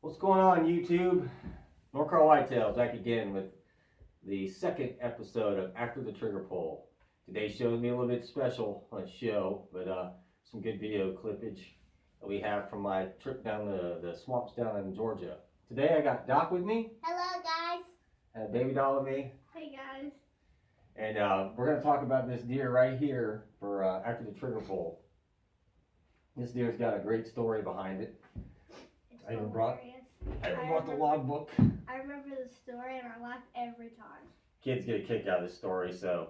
What's going on, YouTube? Norcar Whitetails back again with the second episode of After the Trigger Pull. Today's show is a little bit special show, but some good video clippage that we have from my trip down the swamps down in Georgia. Today I got Doc with me. Hello, guys. And Baby Doll with me. Hey, guys. And we're going to talk about this deer right here for After the Trigger Pull. This deer's got a great story behind it. I even brought the logbook. I remember the story and I laugh every time. Kids get a kick out of this story. So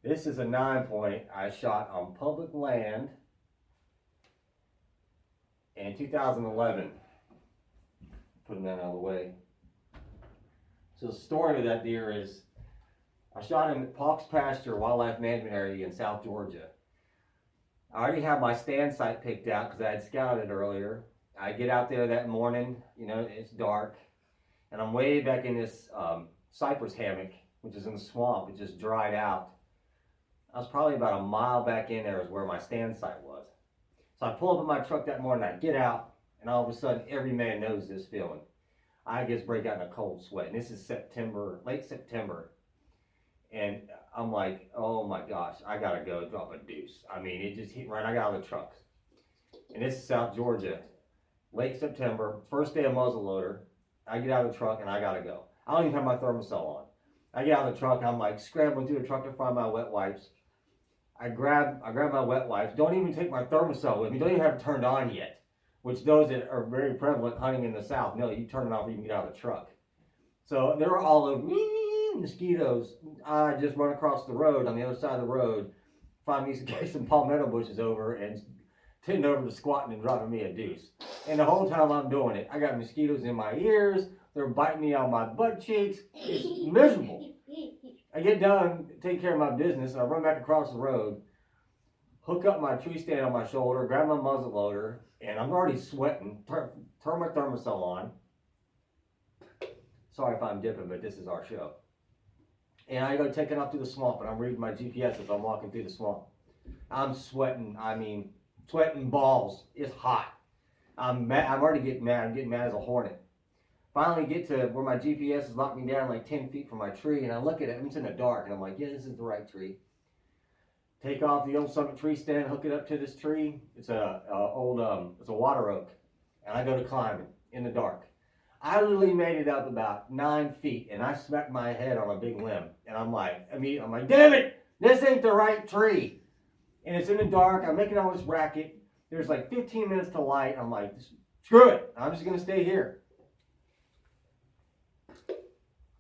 this is a 9-point I shot on public land in 2011. Putting that out of the way. So the story of that deer is I shot him at Paulks Pasture Wildlife Management Area in South Georgia. I already have my stand site picked out because I had scouted earlier. I get out there that morning, it's dark, and I'm way back in this cypress hammock, which is in the swamp. It just dried out. I was probably about a mile back in there is where my stand site was. So I pull up in my truck that morning, I get out, and all of a sudden, every man knows this feeling. I just break out in a cold sweat, and this is September, late September, and I'm like, oh my gosh, I gotta go drop a deuce. I mean, it just hit right, I got out of the truck. And this is South Georgia. Late September, first day of muzzleloader. I get out of the truck and I gotta go. I don't even have my thermosol on. I get out of the truck, I'm like scrambling through the truck to find my wet wipes. I grab my wet wipes. Don't even take my thermosol with me. Don't even have it turned on yet. Which those that are very prevalent hunting in the South know you turn it off or you can get out of the truck. So they were all over mosquitoes. I just run across the road on the other side of the road, find me some palmetto bushes over and tend over to squatting and dropping me a deuce. And the whole time I'm doing it, I got mosquitoes in my ears. They're biting me on my butt cheeks. It's miserable. I get done, take care of my business, and I run back across the road, hook up my tree stand on my shoulder, grab my muzzle loader, and I'm already sweating. Turn my thermosol on. Sorry if I'm dipping, but this is our show. And I go taking off through the swamp, and I'm reading my GPS as I'm walking through the swamp. I'm sweating. Sweating balls. It's hot. I'm mad. I'm already getting mad. I'm getting mad as a hornet. Finally get to where my GPS has locked me down like 10 feet from my tree, and I look at it, and it's in the dark, and I'm like, yeah, this is the right tree. Take off the old summit tree stand, hook it up to this tree. It's a water oak, and I go to climb it in the dark. I literally made it up about 9 feet, and I smacked my head on a big limb, and I'm like, damn it, this ain't the right tree. And it's in the dark. I'm making all this racket. There's like 15 minutes to light. I'm like, screw it. I'm just going to stay here.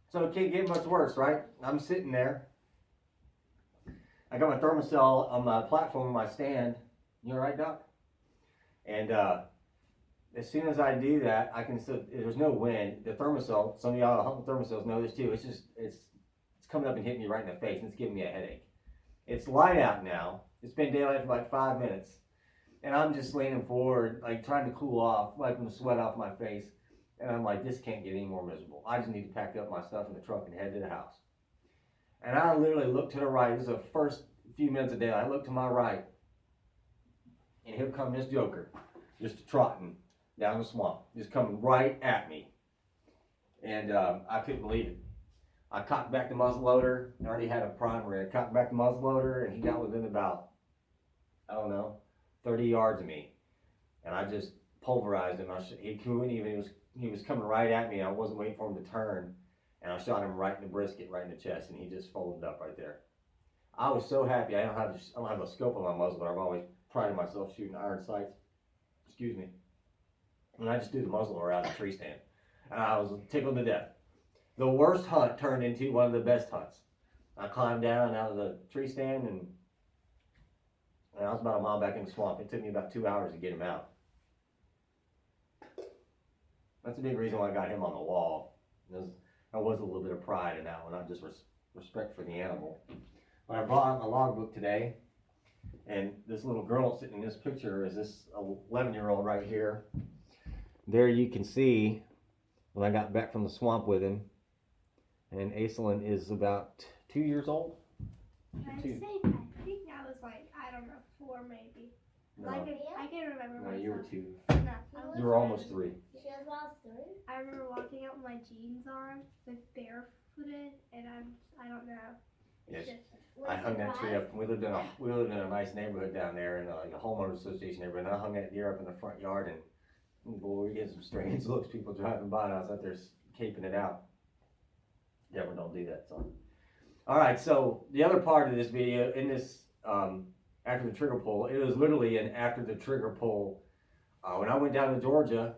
So it can't get much worse, right? I'm sitting there. I got my thermosol on my platform on my stand. You all right, Doc? And as soon as I do that, I can still, there's no wind. The thermosol, some of y'all hunting thermosols know this too. It's coming up and hitting me right in the face, and it's giving me a headache. It's light out now. It's been daylight for like 5 minutes. And I'm just leaning forward, like trying to cool off, wiping the sweat off my face. And I'm like, this can't get any more miserable. I just need to pack up my stuff in the truck and head to the house. And I literally look to the right. This is the first few minutes of daylight. I look to my right. And here comes this joker, just trotting down the swamp, just coming right at me. And I couldn't believe it. I cocked back the muzzleloader. I already had a primer. I cocked back the muzzleloader, and he got within about, 30 yards of me. And I just pulverized him. He couldn't even, he was coming right at me. I wasn't waiting for him to turn. And I shot him right in the brisket, right in the chest, and he just folded up right there. I was so happy. I don't have a scope on my muzzle, but I've always prided myself shooting iron sights. Excuse me. And I just threw the muzzleloader out of the tree stand. And I was tickled to death. The worst hunt turned into one of the best hunts. I climbed down out of the tree stand, and I was about a mile back in the swamp. It took me about 2 hours to get him out. That's a big reason why I got him on the wall. There was a little bit of pride in that one, not just respect for the animal. But I brought out my logbook today, and this little girl sitting in this picture is this 11-year-old right here. There you can see when I got back from the swamp with him. And Aislinn is about 2 years old. I think I was like, I don't know, 4 maybe. No. I can remember No, myself. you were 2. No, You were almost 3. She was almost 3. I remember walking out with my jeans on, with barefooted, and I don't know. Yes. It's just, I hung that tree up. We lived in a nice neighborhood down there, in like a homeowners association neighborhood. And I hung that deer up in the front yard, and boy, we get some strange looks. People driving by, and I was out there caping it out. Never don't do that, son. All right, so the other part of this video, in this after the trigger pull, it was literally an after the trigger pull. When I went down to Georgia,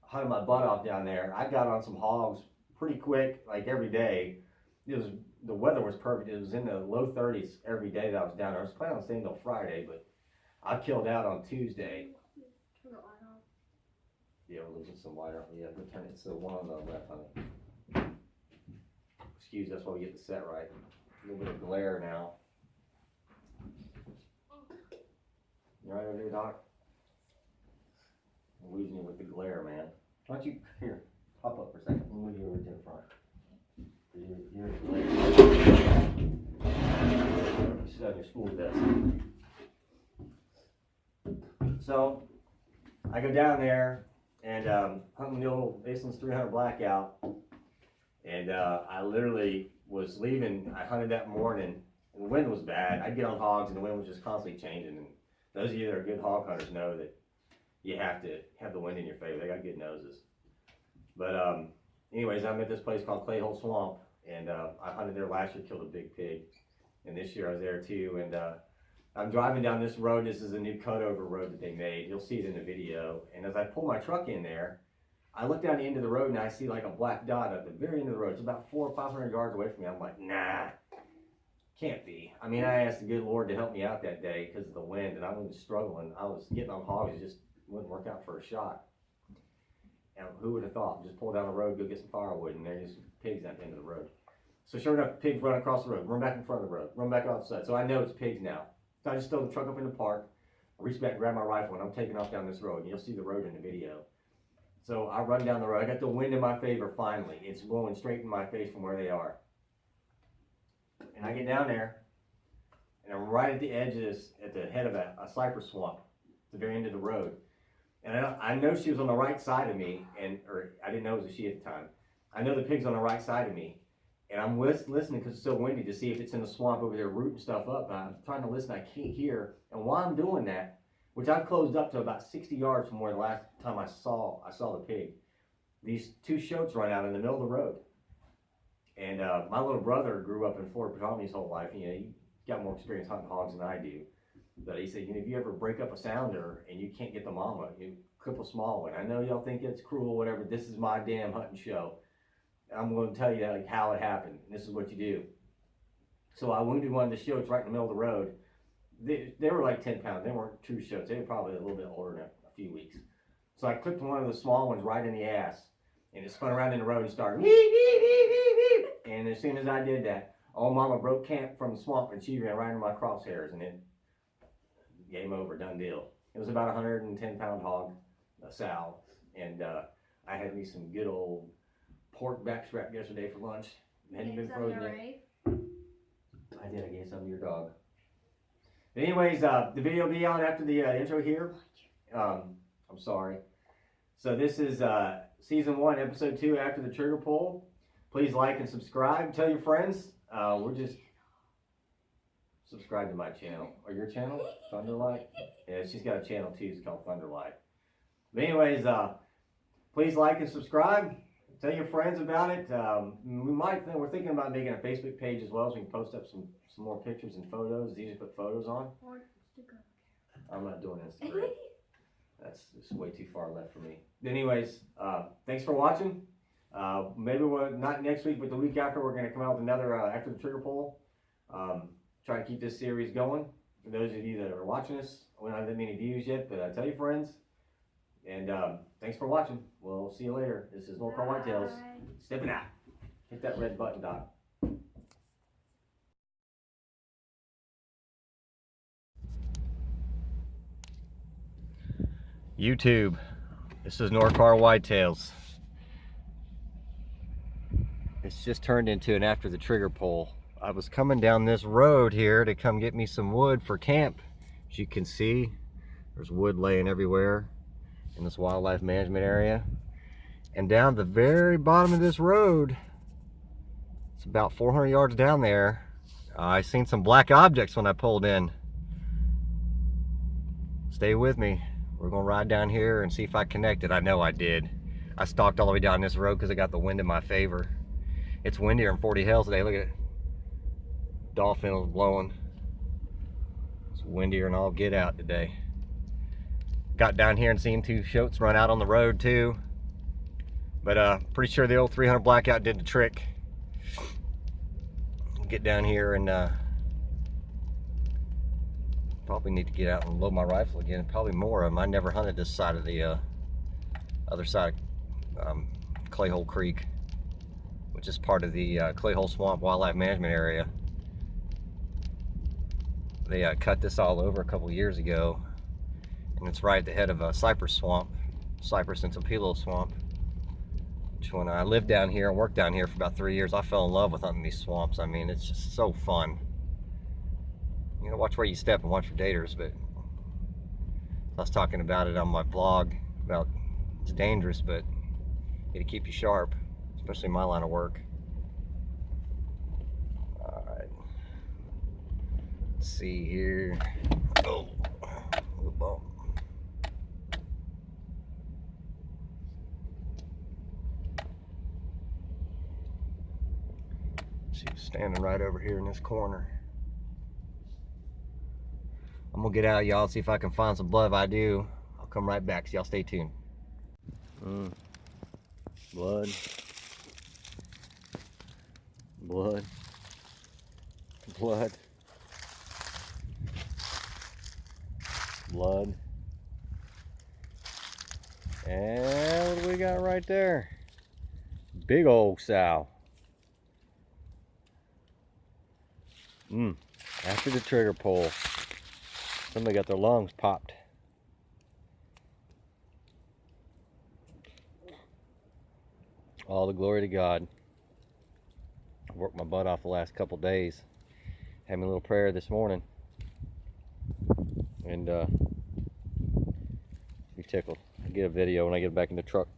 hunted my butt off down there. I got on some hogs pretty quick, like every day. The weather was perfect. It was in the low 30s every day that I was down there. I was planning on staying till Friday, but I killed out on Tuesday. turn the light on. Yeah, we're losing some light off. Yeah, we'll turn it. It's the one on the left, honey. Excuse, that's why we get the set right. A little bit of glare now. You all right over there, Doc? I'm losing you with the glare, man. Why don't you, here, hop up for a second. Let me move you over to the front. Here's the glare. You sit on your school desk. So, I go down there and hung the old Baselin's 300 Blackout. And I literally was leaving. I hunted that morning, and the wind was bad. I'd get on hogs, and the wind was just constantly changing. And those of you that are good hog hunters know that you have to have the wind in your favor. They got good noses. But anyways, I'm at this place called Clayhole Swamp, and I hunted there last year, killed a big pig. And this year I was there too. And I'm driving down this road. This is a new cutover road that they made. You'll see it in the video. And as I pull my truck in there, I look down the end of the road and I see like a black dot at the very end of the road. It's about 400 or 500 yards away from me. I'm like, nah, can't be. I mean, I asked the good Lord to help me out that day because of the wind, and I was struggling. I was getting on hogs, it just wouldn't work out for a shot. And who would have thought? Just pull down the road, go get some firewood, and there's just pigs at the end of the road. So sure enough, pigs run across the road, run back in front of the road, run back off the side. So I know it's pigs now. So I just throw the truck up in the park, I reach back and grab my rifle, and I'm taking off down this road, and you'll see the road in the video. So I run down the road. I got the wind in my favor finally. It's blowing straight in my face from where they are. And I get down there, and I'm right at the edge of this, at the head of a cypress swamp, at the very end of the road. And I know she was on the right side of me, or I didn't know it was a she at the time. I know the pig's on the right side of me, and I'm listening because it's so windy to see if it's in the swamp over there rooting stuff up. I'm trying to listen. I can't hear. And while I'm doing that, which I've closed up to about 60 yards from where the last time I saw the pig, these two shoats run out in the middle of the road. And my little brother grew up in Fort Potomac his whole life. You know, he got more experience hunting hogs than I do. But he said, you know, if you ever break up a sounder and you can't get the mama, you clip a small one. I know y'all think it's cruel or whatever. This is my damn hunting show. I'm going to tell you like how it happened. And this is what you do. So I wounded one of the shoats right in the middle of the road. They were like 10 pounds. They weren't true shoats. They were probably a little bit older than a few weeks. So I clipped one of the small ones right in the ass, and it spun around in the road and started wee, wee, wee, wee, wee. And as soon as I did that, old mama broke camp from the swamp, and she ran right into my crosshairs, and it game over, done deal. It was about a 110-pound hog, a sow, and I had me some good old pork backstrap yesterday for lunch. It hadn't been frozen yet. I did. I gave some to your dog. But anyways, the video will be on after the intro here. I'm sorry. So this is season 1, episode 2, after the trigger pull. Please like and subscribe. Tell your friends. We're just subscribe to my channel or your channel, Thunderlight. Yeah, she's got a channel too. It's called Thunderlight. But anyways, please like and subscribe. Tell your friends about it. We're thinking about making a Facebook page as well, so we can post up some more pictures and photos. It's easy to put photos on. Or Instagram. I'm not doing Instagram. That's way too far left for me. But anyways, thanks for watching. Maybe not next week, but the week after, we're going to come out with another after the trigger pull. Try to keep this series going. For those of you that are watching us, we don't have that many views yet, but tell your friends. And thanks for watching. We'll see you later. This is North Carolina Whitetails. Stepping out. Hit that red button, Doc. YouTube. This is North Carolina Whitetails. It's just turned into an after the trigger pull. I was coming down this road here to come get me some wood for camp. As you can see, there's wood laying everywhere in this wildlife management area. And down the very bottom of this road, it's about 400 yards down there, I seen some black objects when I pulled in. Stay with me. We're gonna ride down here and see if I connected. I know I did. I stalked all the way down this road because I got the wind in my favor. It's windier in 40 Hills today. Look at it. Dolphin was blowing. It's windier and all get out today. Got down here and seen two shoats run out on the road too. But pretty sure the old 300 blackout did the trick. Get down here and probably need to get out and load my rifle again. Probably more of them. I never hunted this side of the other side of Clayhole Creek, which is part of the Clayhole Swamp Wildlife Management Area. They cut this all over a couple years ago, and it's right at the head of a cypress swamp, Cypress and Topilo Swamp. Which when I lived down here and worked down here for about 3 years, I fell in love with hunting these swamps. I mean, it's just so fun. You know, watch where you step and watch for daters, but I was talking about it on my blog about it's dangerous, but it'll keep you sharp, especially in my line of work. All right, let's see here. Oh, little bump. She was standing right over here in this corner. I'm gonna get out, y'all, see if I can find some blood. If I do, I'll come right back, so y'all stay tuned. Blood. Blood. Blood. Blood. And what do we got right there? Big old sow. After the trigger pull, somebody got their lungs popped. All the glory to God. I worked my butt off the last couple days. Had me a little prayer this morning. And be tickled. I'll get a video when I get back in the truck.